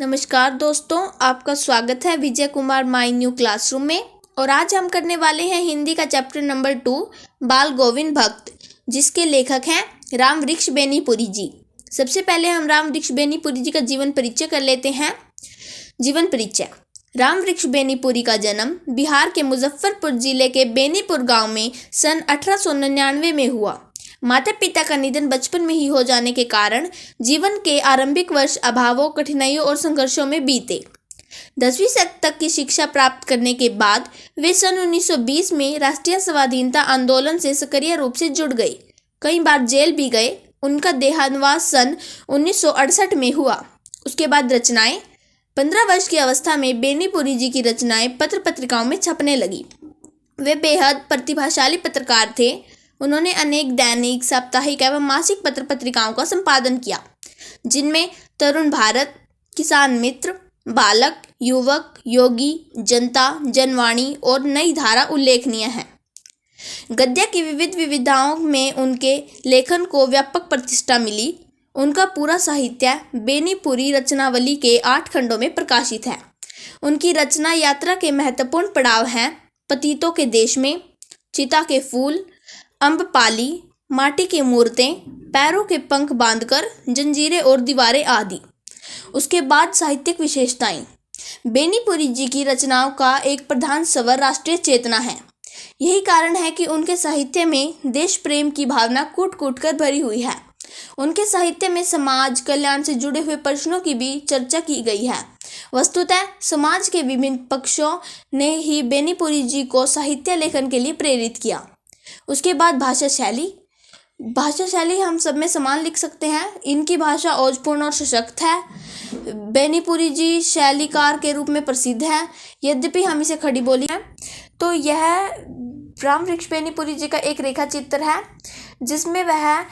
नमस्कार दोस्तों, आपका स्वागत है Vijay Kumar my new classroom में। और आज हम करने वाले हैं हिंदी का चैप्टर नंबर 2 बाल गोविंद भक्त, जिसके लेखक हैं राम वृक्ष बेनीपुरी जी। सबसे पहले हम राम वृक्ष बेनीपुरी जी का जीवन परिचय कर लेते हैं। जीवन परिचय। राम वृक्ष बेनीपुरी का जन्म बिहार के मुजफ्फरपुर जिले के बेनीपुर गांव में सन 1899 में हुआ। माता पिता का निधन बचपन में ही हो जाने के कारण जीवन के आरंभिक वर्ष अभावों, कठिनाइयों और संघर्षों में बीते। 10वीं तक की शिक्षा प्राप्त करने के बाद वे सन 1920 में राष्ट्रीय स्वाधीनता आंदोलन से सक्रिय रूप से जुड़ गए। कई बार जेल भी गए। उनका देहांत सन 1968 में हुआ। उसके बाद रचनाएं। 15 वर्ष की अवस्था में बेनीपुरी जी की रचनाएं पत्र पत्रिकाओं में छपने लगी। वे बेहद प्रतिभाशाली पत्रकार थे। उन्होंने अनेक दैनिक, साप्ताहिक एवं मासिक पत्र पत्रिकाओं का संपादन किया, जिनमें तरुण भारत, किसान मित्र, बालक, युवक, योगी, जनता, जनवाणी और नई धारा उल्लेखनीय हैं। गद्य की विविध विविधाओं में उनके लेखन को व्यापक प्रतिष्ठा मिली। उनका पूरा साहित्य बेनीपुरी रचनावली के 8 खंडों में प्रकाशित है। उनकी रचना यात्रा के महत्वपूर्ण पड़ाव हैं पतितों के देश में, चिता के फूल, अम्बपाली, माटी की मूर्तें, पैरों के पंख बांधकर, जंजीरें और दीवारें आदि। उसके बाद साहित्यिक विशेषताएं। बेनीपुरी जी की रचनाओं का एक प्रधान स्वर राष्ट्रीय चेतना है। यही कारण है कि उनके साहित्य में देश प्रेम की भावना कूट कूट कर भरी हुई है। उनके साहित्य में समाज कल्याण से जुड़े हुए प्रश्नों की भी चर्चा की गई है। वस्तुतः समाज के विभिन्न पक्षों ने ही बेनीपुरी जी को साहित्य लेखन के लिए प्रेरित किया। उसके बाद भाषा शैली हम सब में समान लिख सकते हैं। इनकी भाषा ओजपूर्ण और सशक्त है। बेनीपुरी जी शैलीकार के रूप में प्रसिद्ध है, यद्यपि हम इसे खड़ी बोली है। तो यह राम वृक्ष बेनीपुरी जी का एक रेखा चित्र है, जिसमें वह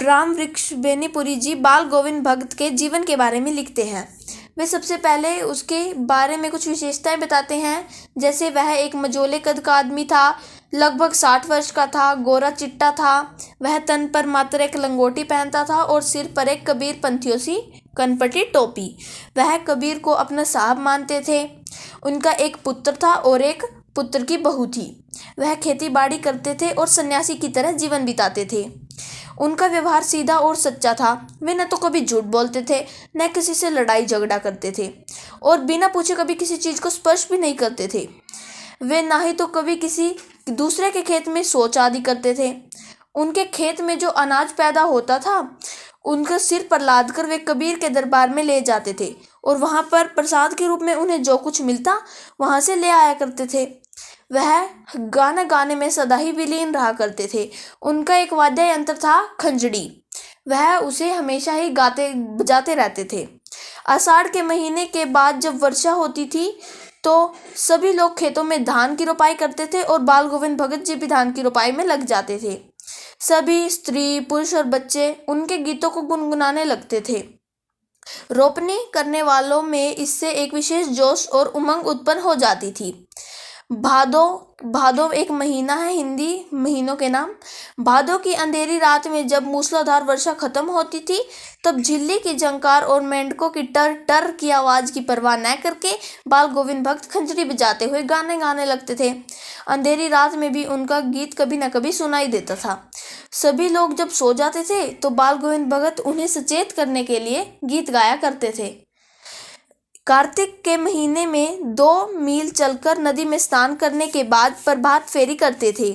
राम वृक्ष बेनीपुरी जी बाल गोविंद भक्त के जीवन के बारे में लिखते हैं। वे सबसे पहले उसके बारे में कुछ विशेषताएं बताते हैं, जैसे वह एक मझोले कद का आदमी था, लगभग 60 वर्ष का था, गोरा चिट्टा था। वह तन पर मात्र एक लंगोटी पहनता था और सिर पर एक कबीर पंथियों सी कनपटी टोपी। वह कबीर को अपना साहब मानते थे। उनका एक पुत्र था और एक पुत्र की बहू थी। वह खेती बाड़ी करते थे और सन्यासी की तरह जीवन बिताते थे। उनका व्यवहार सीधा और सच्चा था। वे न तो कभी झूठ बोलते थे, न किसी से लड़ाई झगड़ा करते थे, और बिना पूछे कभी किसी चीज़ को स्पर्श भी नहीं करते थे। वे ना ही तो कभी किसी दूसरे के खेत में शौच आदि करते थे। उनके खेत में जो अनाज पैदा होता था, उनके सिर पर लाद कर वे कबीर के दरबार में ले जाते थे, और वहाँ पर प्रसाद के रूप में उन्हें जो कुछ मिलता वहाँ से ले आया करते थे। वह गाना गाने में सदा ही विलीन रहा करते थे। उनका एक वाद्य यंत्र था खंजड़ी। वह उसे हमेशा ही गाते बजाते रहते थे। आषाढ़ के महीने के बाद जब वर्षा होती थी तो सभी लोग खेतों में धान की रोपाई करते थे और बाल गोविंद भगत जी भी धान की रोपाई में लग जाते थे। सभी स्त्री, पुरुष और बच्चे उनके गीतों को गुनगुनाने लगते थे। रोपनी करने वालों में इससे एक विशेष जोश और उमंग उत्पन्न हो जाती थी। भादो एक महीना है हिंदी महीनों के नाम। भादो की अंधेरी रात में जब मूसलाधार वर्षा खत्म होती थी, तब झिल्ली की झंकार और मेंढकों की टर टर की आवाज़ की परवाह न करके बाल गोविंद भक्त खंजरी बजाते हुए गाने गाने लगते थे। अंधेरी रात में भी उनका गीत कभी न कभी सुनाई देता था। सभी लोग जब सो जाते थे तो बाल गोविंद भगत उन्हें सचेत करने के लिए गीत गाया करते थे। कार्तिक के महीने में 2 मील चलकर नदी में स्नान करने के बाद प्रभात फेरी करते थे।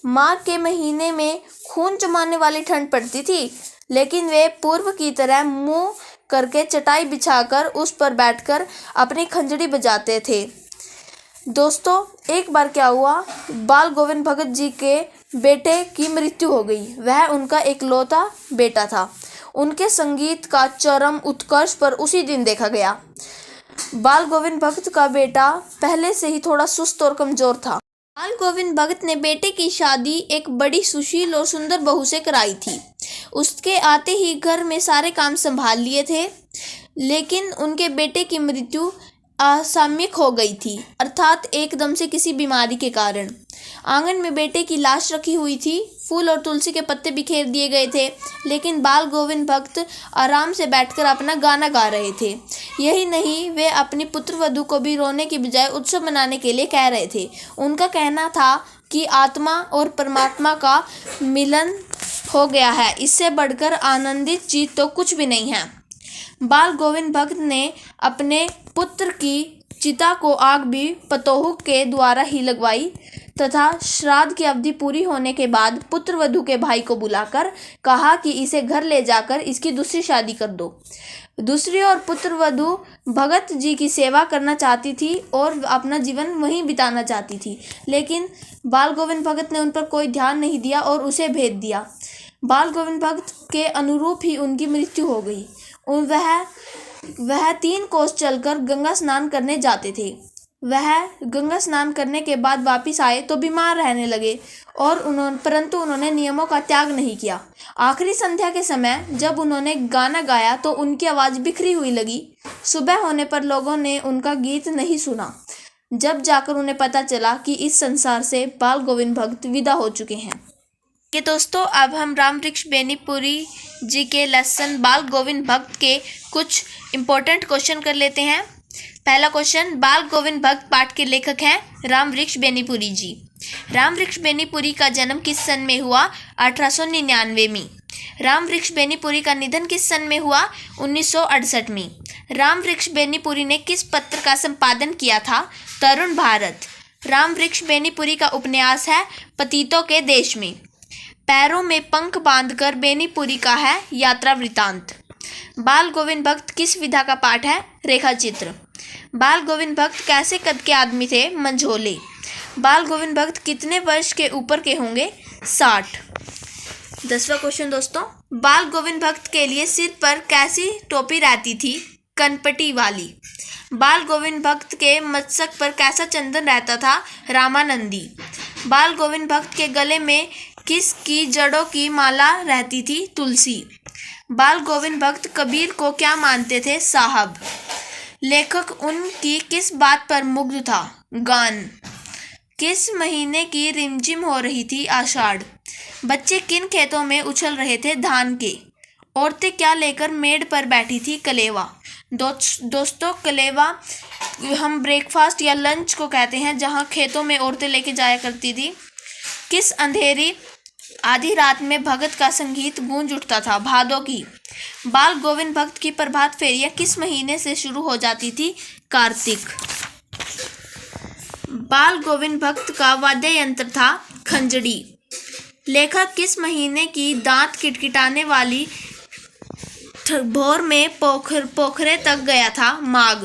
माघ के महीने में खून जमाने वाली ठंड पड़ती थी, लेकिन वे पूर्व की तरह मुंह करके चटाई बिछाकर उस पर बैठकर अपनी खंजड़ी बजाते थे। दोस्तों, एक बार क्या हुआ, बाल गोविंद भगत जी के बेटे की मृत्यु हो गई। वह उनका एकलौता बेटा था। उनके संगीत का चरम उत्कर्ष पर उसी दिन देखा गया। बाल गोविंद भगत का बेटा पहले से ही थोड़ा सुस्त और कमजोर था। बाल गोविंद भगत ने बेटे की शादी एक बड़ी सुशील और सुंदर बहू से कराई थी। उसके आते ही घर में सारे काम संभाल लिए थे, लेकिन उनके बेटे की मृत्यु असामयिक हो गई थी, अर्थात एकदम से किसी बीमारी के कारण। आंगन में बेटे की लाश रखी हुई थी, फूल और तुलसी के पत्ते बिखेर दिए गए थे, लेकिन बाल गोविंद भक्त आराम से बैठकर अपना गाना गा रहे थे। यही नहीं, वे अपनी पुत्रवधू को भी रोने की बजाय उत्सव मनाने के लिए कह रहे थे। उनका कहना था कि आत्मा और परमात्मा का मिलन हो गया है, इससे बढ़कर आनंदित चीज तो कुछ भी नहीं है। बाल गोविंद भक्त ने अपने पुत्र की चिता को आग भी पतोहू के द्वारा ही लगवाई तथा श्राद्ध की अवधि पूरी होने के बाद पुत्रवधू के भाई को बुलाकर कहा कि इसे घर ले जाकर इसकी दूसरी शादी कर दो। दूसरी ओर पुत्रवधू भगत जी की सेवा करना चाहती थी और अपना जीवन वहीं बिताना चाहती थी, लेकिन बाल गोविंद भक्त ने उन पर कोई ध्यान नहीं दिया और उसे भेज दिया। बाल गोविंद भक्त के अनुरूप ही उनकी मृत्यु हो गई। वह 3 कोस चलकर गंगा स्नान करने जाते थे। वह गंगा स्नान करने के बाद वापिस आए तो बीमार रहने लगे और परंतु उन्होंने नियमों का त्याग नहीं किया। आखिरी संध्या के समय जब उन्होंने गाना गाया तो उनकी आवाज़ बिखरी हुई लगी। सुबह होने पर लोगों ने उनका गीत नहीं सुना, जब जाकर उन्हें पता चला कि इस संसार से बाल गोविंद भक्त विदा हो चुके हैं। कि दोस्तों, अब हम राम वृक्ष बेनीपुरी जी के लेसन बाल गोविंद भक्त के कुछ इम्पोर्टेंट क्वेश्चन कर लेते हैं। पहला क्वेश्चन, बाल गोविंद भक्त पाठ के लेखक हैं राम वृक्ष बेनीपुरी जी। राम वृक्ष बेनीपुरी का जन्म किस सन में हुआ? 1899 में। राम वृक्ष बेनीपुरी का निधन किस सन में हुआ? 1968 में। राम वृक्ष बेनीपुरी ने किस पत्र का संपादन किया था? तरुण भारत। राम वृक्ष बेनीपुरी का उपन्यास है पतितों के देश में। पैरों में पंख बांधकर बेनीपुरी का है यात्रा वृतांत। बाल गोविंद भक्त किस विधा का पाठ है? रेखा चित्र। बाल गोविंद भक्त कैसे कद के आदमी थे? मंझोले। बाल गोविंद भक्त कितने वर्ष के ऊपर के होंगे? 60। 10वां क्वेश्चन दोस्तों, बाल गोविंद भक्त के लिए सिर पर कैसी टोपी रहती थी? कनपटी वाली। बाल गोविंद भक्त के मस्तक पर कैसा चंदन रहता था? रामानंदी। बाल गोविंद भक्त के गले में किसकी जड़ों की माला रहती थी? तुलसी। बाल गोविंद भक्त कबीर को क्या मानते थे? साहब। लेखक उनकी किस बात पर मुग्ध था? गान। किस महीने की रिमझिम हो रही थी? आषाढ़। बच्चे किन खेतों में उछल रहे थे? धान के। औरतें क्या लेकर मेड़ पर बैठी थी? कलेवा। दोस्तों, कलेवा हम ब्रेकफास्ट या लंच को कहते हैं, जहां खेतों में औरतें लेके जाया करती थी। किस अंधेरी आधी रात में भगत का संगीत गूंज उठता था? भादों की। बाल गोविंद भक्त की प्रभात फेरियां किस महीने से शुरू हो जाती थी? कार्तिक। बाल गोविंद भक्त का वाद्य यंत्र था खंजड़ी। लेखक किस महीने की दांत किटकिटाने वाली भोर में पोखरे तक गया था? माघ।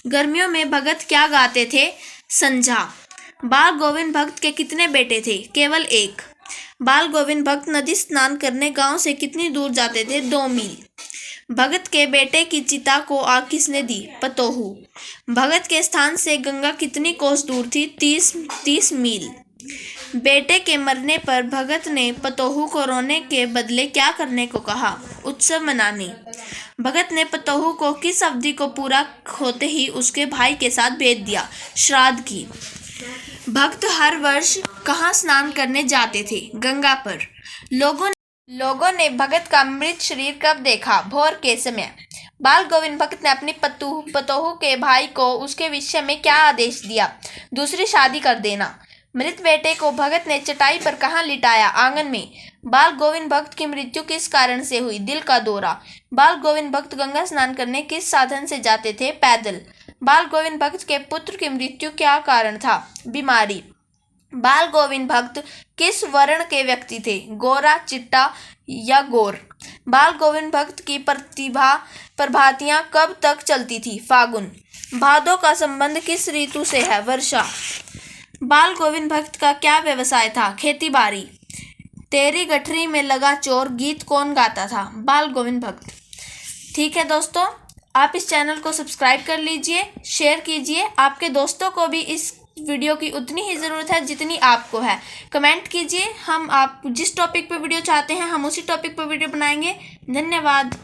गर्मियों में भगत क्या गाते थे? संझा। बाल गोविंद भक्त के कितने बेटे थे? केवल 1। बाल गोविंद भक्त नदी स्नान करने गांव से कितनी दूर जाते थे? 2 मील। भगत के बेटे की चिता को आग किसने दी? पतोहू। भगत के स्थान से गंगा कितनी कोस दूर थी? 30 मील। बेटे के मरने पर भगत ने पतोहू को रोने के बदले क्या करने को कहा? उत्सव मनाने। भगत ने पतोहू को किस अवधि को पूरा होते ही उसके भाई के साथ भेज दिया? श्राद्ध की। भक्त हर वर्ष कहाँ स्नान करने जाते थे? गंगा पर। लोगों ने भगत का मृत शरीर कब देखा? भोर के समय। बाल गोविंद भक्त ने अपनी पतोहू के भाई को उसके विषय में क्या आदेश दिया? दूसरी शादी कर देना। मृत बेटे को भगत ने चटाई पर कहाँ लिटाया? आंगन में। बाल गोविंद भक्त की मृत्यु किस कारण से हुई? दिल का दौरा। बाल गोविंद भक्त गंगा स्नान करने किस साधन से जाते थे? पैदल। बाल गोविंद भक्त के पुत्र की मृत्यु क्या कारण था? बीमारी। बाल गोविंद भक्त किस वर्ण के व्यक्ति थे? गोरा, चिट्टा या गोर। बाल गोविंद भक्त की प्रभातियां कब तक चलती थी? फागुन। भादों का संबंध किस ऋतु से है? वर्षा। बाल गोविंद भक्त का क्या व्यवसाय था? खेती बाड़ी। तेरी गठरी में लगा चोर गीत कौन गाता था? बाल गोविंद भक्त। ठीक है दोस्तों, आप इस चैनल को सब्सक्राइब कर लीजिए, शेयर कीजिए। आपके दोस्तों को भी इस वीडियो की उतनी ही ज़रूरत है जितनी आपको है। कमेंट कीजिए, आप जिस टॉपिक पर वीडियो चाहते हैं हम उसी टॉपिक पर वीडियो बनाएंगे। धन्यवाद।